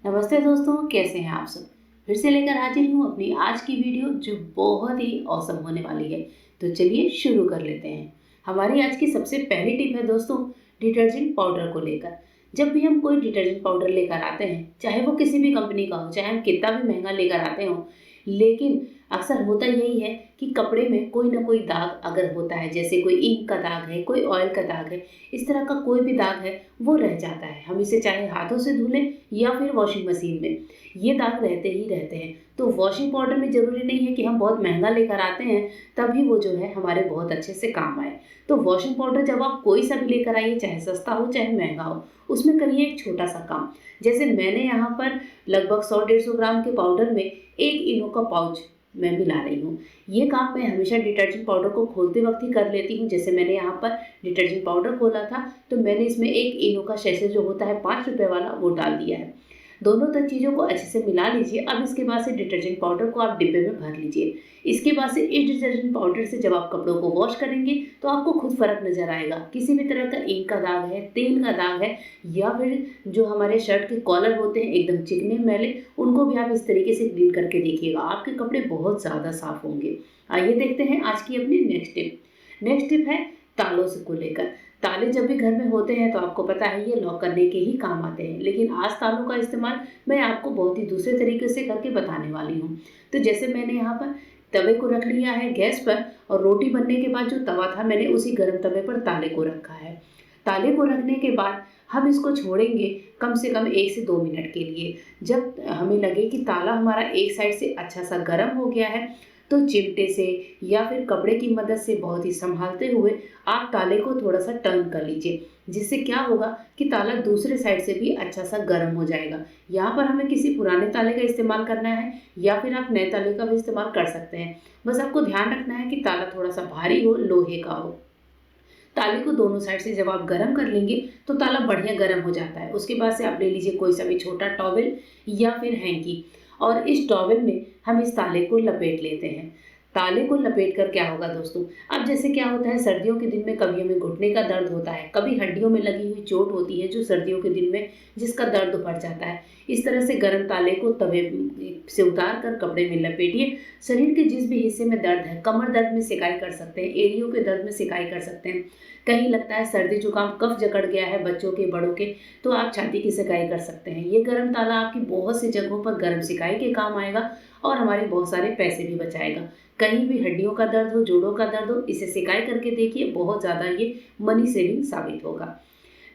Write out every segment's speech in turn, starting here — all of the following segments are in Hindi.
नमस्ते दोस्तों, कैसे हैं आप सब। फिर से लेकर हाजिर हूँ अपनी आज की वीडियो जो बहुत ही औसम होने वाली है। तो चलिए शुरू कर लेते हैं। हमारी आज की सबसे पहली टिप है दोस्तों, डिटर्जेंट पाउडर को लेकर। जब भी हम कोई डिटर्जेंट पाउडर लेकर आते हैं, चाहे वो किसी भी कंपनी का हो, चाहे हम कितना भी महंगा लेकर आते हो, लेकिन अक्सर होता यही है कि कपड़े में कोई ना कोई दाग अगर होता है, जैसे कोई इंक का दाग है, कोई ऑयल का दाग है, इस तरह का कोई भी दाग है वो रह जाता है। हम इसे चाहे हाथों से धुले या फिर वॉशिंग मशीन में, ये दाग रहते ही रहते हैं। तो वॉशिंग पाउडर में ज़रूरी नहीं है कि हम बहुत महंगा लेकर आते हैं तभी वो जो है हमारे बहुत अच्छे से काम आए। तो वॉशिंग पाउडर जब आप कोई सा भी लेकर आइए, चाहे सस्ता हो चाहे महंगा हो, उसमें करिए एक छोटा सा काम। जैसे मैंने यहाँ पर लगभग 100-150 ग्राम के पाउडर में एक इनो का पाउच मैं मिला रही हूँ। ये काम मैं हमेशा डिटर्जेंट पाउडर को खोलते वक्त ही कर लेती हूँ। जैसे मैंने यहाँ पर डिटर्जेंट पाउडर खोला था तो मैंने इसमें एक इनो का सैशे जो होता है 5 रुपए वाला, वो डाल दिया है। दोनों तक चीज़ों को अच्छे से मिला लीजिए। अब इसके बाद से डिटर्जेंट पाउडर को आप डिब्बे में भर लीजिए। इसके बाद से इस डिटर्जेंट पाउडर से जब आप कपड़ों को वॉश करेंगे तो आपको खुद फ़र्क नज़र आएगा। किसी भी तरह का इंक का दाग है, तेल का दाग है, या फिर जो हमारे शर्ट के कॉलर होते हैं एकदम चिकने मैले, उनको भी आप इस तरीके से क्लीन करके देखिएगा, आपके कपड़े बहुत ज़्यादा साफ़ होंगे। आइए देखते हैं आज की अपनी नेक्स्ट टिप। नेक्स्ट टिप है तालों से को लेकर। ताले जब भी घर में होते हैं तो आपको पता है ये लॉक करने के ही काम आते हैं, लेकिन आज तालों का इस्तेमाल मैं आपको बहुत ही दूसरे तरीके से करके बताने वाली हूँ। तो जैसे मैंने यहाँ पर तवे को रख लिया है गैस पर, और रोटी बनने के बाद जो तवा था मैंने उसी गर्म तवे पर ताले को रखा है। ताले को रखने के बाद हम इसको छोड़ेंगे कम से कम 1 से 2 मिनट के लिए। जब हमें लगे कि ताला हमारा एक साइड से अच्छा सा गर्म हो गया है तो चिमटे से या फिर कपड़े की मदद से बहुत ही संभालते हुए आप ताले को थोड़ा सा टर्न कर लीजिए, जिससे क्या होगा कि ताला दूसरे साइड से भी अच्छा सा गर्म हो जाएगा। यहाँ पर हमें किसी पुराने ताले का इस्तेमाल करना है या फिर आप नए ताले का भी इस्तेमाल कर सकते हैं। बस आपको ध्यान रखना है कि ताला थोड़ा सा भारी हो, लोहे का हो। ताले को दोनों साइड से जब आप गर्म कर लेंगे तो ताला बढ़िया गर्म हो जाता है। उसके बाद से आप ले लीजिए कोई सा भी छोटा टॉवेल या फिर हैंकी, और इस टॉवेल में हम इस ताले को लपेट लेते हैं। ताले को लपेट कर क्या होगा दोस्तों, अब जैसे क्या होता है सर्दियों के दिन में कभी हमें घुटने का दर्द होता है, कभी हड्डियों में लगी हुई चोट होती है जो सर्दियों के दिन में जिसका दर्द बढ़ जाता है। इस तरह से गर्म ताले को तवे से उतार कर कपड़े में लपेटिए। शरीर के जिस भी हिस्से में दर्द है, कमर दर्द में सिकाई कर सकते हैं, एड़ियों के दर्द में सिकाई कर सकते हैं, कहीं लगता है सर्दी जुकाम कफ जकड़ गया है बच्चों के बड़ों के, तो आप छाती की सिकाई कर सकते हैं। ये गर्म ताला आपकी बहुत सी जगहों पर गर्म सिकाई के काम आएगा और हमारे बहुत सारे पैसे भी बचाएगा। कहीं भी हड्डियों का दर्द हो, जोड़ों का दर्द हो, इसे सिकाई करके देखिए, बहुत ज़्यादा ये मनी सेविंग साबित होगा।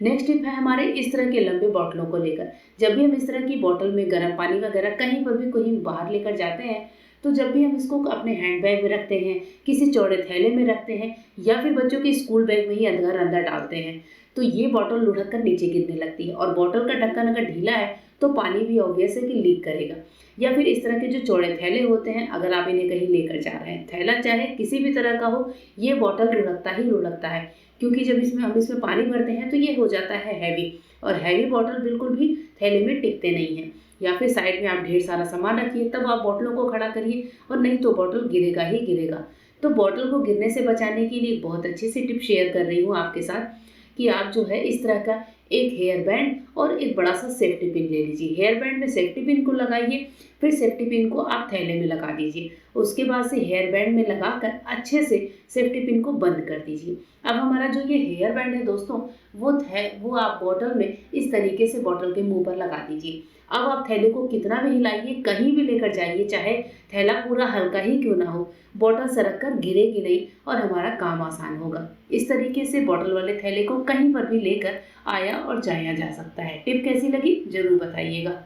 नेक्स्ट टिप है हमारे इस तरह के लंबे बॉटलों को लेकर। जब भी हम इस तरह की बॉटल में गर्म पानी वगैरह कहीं पर भी कहीं बाहर लेकर जाते हैं, तो जब भी हम इसको अपने हैंड बैग में रखते हैं, किसी चौड़े थैले में रखते हैं या फिर बच्चों के स्कूल बैग में ही अंदर अंदर डालते हैं, तो ये बॉटल लुढ़क कर नीचे गिरने लगती है, और बॉटल का ढक्कन अगर ढीला है तो पानी भी ऑब्वियस है कि लीक करेगा। या फिर इस तरह के जो चौड़े थैले होते हैं, अगर आप इन्हें कहीं लेकर जा रहे हैं, थैला चाहे किसी भी तरह का हो, ये बॉटल लुढ़कता ही लुढ़कता है, क्योंकि जब हम इसमें पानी भरते हैं तो ये हो जाता है हैवी, और हैवी बॉटल बिल्कुल भी थैले में टिकते नहीं हैं। या फिर साइड में आप ढेर सारा सामान रखिए, तब आप बॉटलों को खड़ा करिए, और नहीं तो बॉटल गिरेगा ही गिरेगा। तो बॉटल को गिरने से बचाने के लिए बहुत अच्छी सी टिप शेयर कर रही हूँ आपके साथ, कि आप जो है इस तरह का एक हेयर बैंड और एक बड़ा सा सेफ्टी पिन ले लीजिए। हेयर बैंड में सेफ्टी पिन को लगाइए, फिर सेफ्टी पिन को आप थैले में लगा दीजिए। उसके बाद से हेयर बैंड में लगाकर अच्छे से सेफ्टी पिन को बंद कर दीजिए। अब हमारा जो ये हेयर बैंड है दोस्तों, वो आप बॉटल में इस तरीके से बॉटल के मुंह पर लगा दीजिए। अब आप थैले को कितना भी हिलाइए, कहीं भी लेकर जाइए, चाहे थैला पूरा हल्का ही क्यों ना हो, बॉटल सरक कर गिरेगी नहीं और हमारा काम आसान होगा। इस तरीके से बॉटल वाले थैले को कहीं पर भी लेकर आया और जाया जा सकता है। टिप कैसी लगी ज़रूर बताइएगा।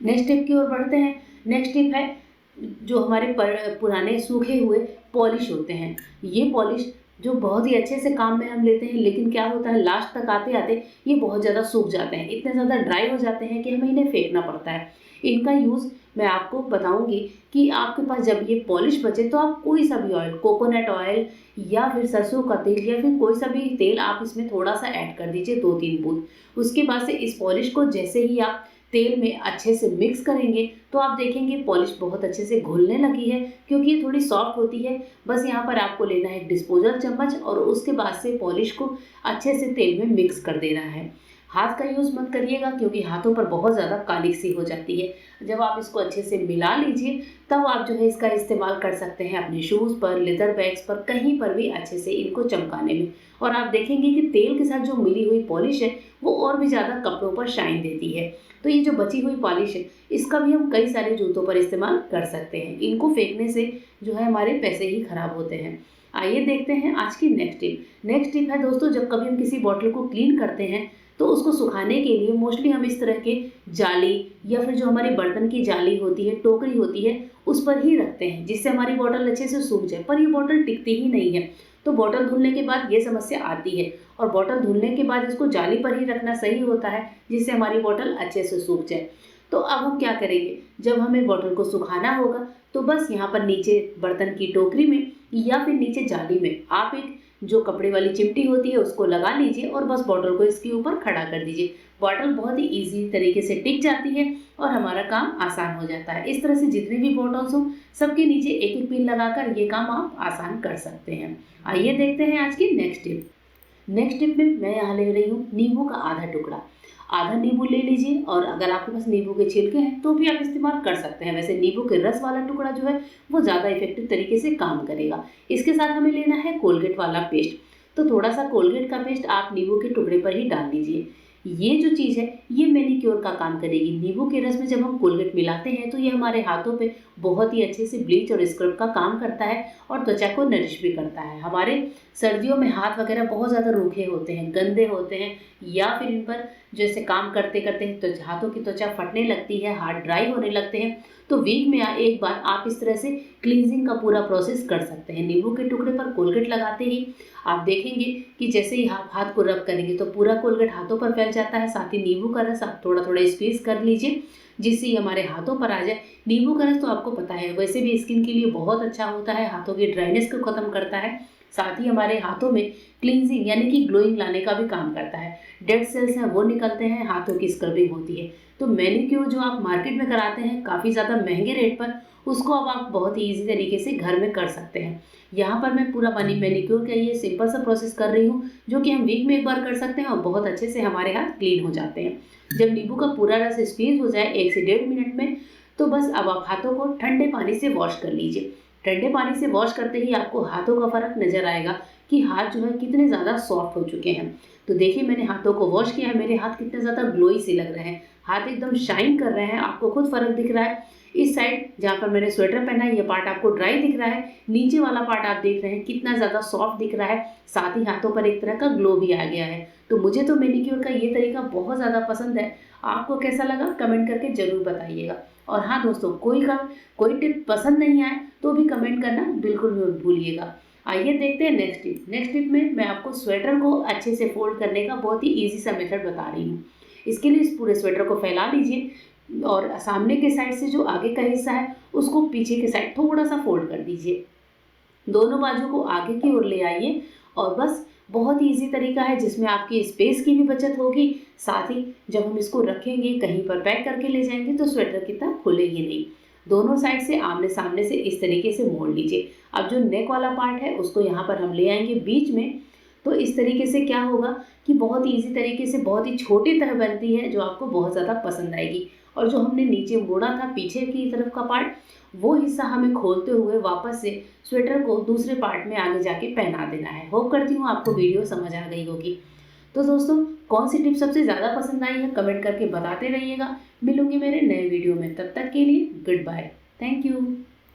नेक्स्ट टिप की ओर बढ़ते हैं। नेक्स्ट टिप है जो हमारे पुराने सूखे हुए पॉलिश होते हैं। ये पॉलिश जो बहुत ही अच्छे से काम में हम लेते हैं, लेकिन क्या होता है लास्ट तक आते आते ये बहुत ज़्यादा सूख जाते हैं, इतने ज़्यादा ड्राई हो जाते हैं कि हमें इन्हें फेंकना पड़ता है। इनका यूज़ मैं आपको बताऊंगी कि आपके पास जब ये पॉलिश बचे तो आप कोई सा भी ऑयल, कोकोनट ऑयल या फिर सरसों का तेल या फिर कोई सा भी तेल आप इसमें थोड़ा सा ऐड कर दीजिए, 2-3 बूंद। उसके बाद से इस पॉलिश को जैसे ही आप तेल में अच्छे से मिक्स करेंगे तो आप देखेंगे पॉलिश बहुत अच्छे से घुलने लगी है, क्योंकि ये थोड़ी सॉफ्ट होती है। बस यहाँ पर आपको लेना है एक डिस्पोजल चम्मच और उसके बाद से पॉलिश को अच्छे से तेल में मिक्स कर देना है। हाथ का यूज़ मत करिएगा क्योंकि हाथों पर बहुत ज़्यादा कालिक सी हो जाती है। जब आप इसको अच्छे से मिला लीजिए तब आप जो है इसका इस्तेमाल कर सकते हैं अपने शूज़ पर, लेदर बैग्स पर, कहीं पर भी अच्छे से इनको चमकाने में। और आप देखेंगे कि तेल के साथ जो मिली हुई पॉलिश है वो और भी ज़्यादा कपड़ों पर शाइन देती है। तो ये जो बची हुई पॉलिश है इसका भी हम कई सारे जूतों पर इस्तेमाल कर सकते हैं। इनको फेंकने से जो है हमारे पैसे ही खराब होते हैं। आइए देखते हैं आज की नेक्स्ट टिप। नेक्स्ट टिप है दोस्तों, जब कभी हम किसी बॉटल को क्लीन करते हैं तो उसको सुखाने के लिए मोस्टली हम इस तरह के जाली या फिर जो हमारी बर्तन की जाली होती है, टोकरी होती है, उस पर ही रखते हैं जिससे हमारी बॉटल अच्छे से सूख जाए। पर ये बॉटल टिकती ही नहीं है। तो बॉटल धुलने के बाद ये समस्या आती है और बॉटल धुलने के बाद इसको जाली पर ही रखना सही होता है जिससे हमारी बॉटल अच्छे से सूख जाए। तो अब हम क्या करेंगे, जब हमें बॉटल को सुखाना होगा तो बस यहाँ पर नीचे बर्तन की टोकरी में या फिर नीचे जाली में आप एक जो कपड़े वाली चिमटी होती है उसको लगा लीजिए और बस बॉटल को इसके ऊपर खड़ा कर दीजिए। बॉटल बहुत ही इजी तरीके से टिक जाती है और हमारा काम आसान हो जाता है। इस तरह से जितने भी बॉटल्स हों सबके नीचे एक एक पिन लगाकर ये काम आप आसान कर सकते हैं। आइए देखते हैं आज की नेक्स्ट टिप। नेक्स्ट टिप में मैं यहाँ ले रही हूँ नींबू का आधा टुकड़ा। आधा नींबू ले लीजिए और अगर आपके पास नींबू के छिलके हैं तो भी आप इस्तेमाल कर सकते हैं। वैसे नींबू के रस वाला टुकड़ा जो है वो ज़्यादा इफेक्टिव तरीके से काम करेगा। इसके साथ हमें लेना है कोलगेट वाला पेस्ट। तो थोड़ा सा कोलगेट का पेस्ट आप नींबू के टुकड़े पर ही डाल दीजिए। ये जो चीज़ है ये मैनीक्योर का काम करेगी। नींबू के रस में जब हम कोलगेट मिलाते हैं तो ये हमारे हाथों पे बहुत ही अच्छे से ब्लीच और स्क्रब का काम करता है और त्वचा को नरिश भी करता है। हमारे सर्दियों में हाथ वगैरह बहुत ज़्यादा रूखे होते हैं, गंदे होते हैं या फिर इन पर जैसे काम करते करते तो हाथों की त्वचा फटने लगती है, हाथ ड्राई होने लगते हैं। तो वीक में एक बार आप इस तरह से क्लींजिंग का पूरा प्रोसेस कर सकते हैं। नींबू के टुकड़े पर कोलगेट लगाते ही आप देखेंगे कि जैसे ही आप हाथ को रब करेंगे तो पूरा कोलगेट हाथों पर फैल जाता है। साथ ही नींबू का रस आप थोड़ा थोड़ा स्क्वीज कर लीजिए जिससे ये हमारे हाथों पर आ जाए। नींबू का रस तो आपको पता है वैसे भी स्किन के लिए बहुत अच्छा होता है, हाथों की ड्राइनेस को खत्म करता है। साथ ही हमारे हाथों में क्लींजिंग यानी कि ग्लोइंग लाने का भी काम करता है। डेड सेल्स हैं वो निकलते हैं, हाथों की स्क्रबिंग होती है। तो मैनीक्योर जो आप मार्केट में कराते हैं काफ़ी ज़्यादा महंगे रेट पर, उसको अब आप बहुत ही ईजी तरीके से घर में कर सकते हैं। यहाँ पर मैं पूरा मैनीक्योर का ये सिंपल सा प्रोसेस कर रही हूँ जो कि हम वीक में एक बार कर सकते हैं और बहुत अच्छे से हमारे हाथ क्लीन हो जाते हैं। जब नींबू का पूरा रस स्क्वीज हो जाए 1 से 1.5 मिनट में तो बस अब आप हाथों को ठंडे पानी से वॉश कर लीजिए। ठंडे पानी से वॉश करते ही आपको हाथों का फ़र्क नज़र आएगा कि हाथ जो है कितने ज़्यादा सॉफ्ट हो चुके हैं। तो देखिए मैंने हाथों को वॉश किया है, मेरे हाथ कितने ज़्यादा ग्लोई से लग रहे हैं, हाथ एकदम शाइन कर रहे हैं। आपको खुद फ़र्क दिख रहा है। इस साइड जहाँ पर मैंने स्वेटर पहना है ये पार्ट आपको ड्राई दिख रहा है, नीचे वाला पार्ट आप देख रहे हैं कितना ज़्यादा सॉफ्ट दिख रहा है। साथ ही हाथों पर एक तरह का ग्लो भी आ गया है। तो मुझे तो मैनीक्योर का ये तरीका बहुत ज़्यादा पसंद है। आपको कैसा लगा कमेंट करके ज़रूर बताइएगा। और हाँ दोस्तों, कोई टिप पसंद नहीं आए तो भी कमेंट करना बिल्कुल मत भूलिएगा। आइए देखते हैं नेक्स्ट टिप। नेक्स्ट टिप में मैं आपको स्वेटर को अच्छे से फोल्ड करने का बहुत ही ईजी सा मेथड बता रही हूँ। इसके लिए इस पूरे स्वेटर को फैला लीजिए और सामने के साइड से जो आगे का हिस्सा है उसको पीछे के साइड थोड़ा सा फोल्ड कर दीजिए। दोनों बाजू को आगे की ओर ले आइए और बस बहुत ही ईजी तरीका है जिसमें आपकी स्पेस की भी बचत होगी। साथ ही जब हम इसको रखेंगे कहीं पर पैक करके ले जाएंगे तो स्वेटर की तरह खुलेगी नहीं। दोनों साइड से आमने सामने से इस तरीके से मोड़ लीजिए। अब जो नेक वाला पार्ट है उसको यहाँ पर हम ले आएंगे बीच में। तो इस तरीके से क्या होगा कि बहुत ही ईजी तरीके से बहुत ही छोटी तरह बनती है जो आपको बहुत ज़्यादा पसंद आएगी। और जो हमने नीचे मोड़ा था पीछे की तरफ का पार्ट, वो हिस्सा हमें खोलते हुए वापस से स्वेटर को दूसरे पार्ट में आगे जाके पहना देना है। होप करती हूँ आपको वीडियो समझ आ गई होगी। तो दोस्तों, कौन सी टिप सबसे ज़्यादा पसंद आई है कमेंट करके बताते रहिएगा। मिलूंगी मेरे नए वीडियो में, तब तक के लिए गुड बाय, थैंक यू।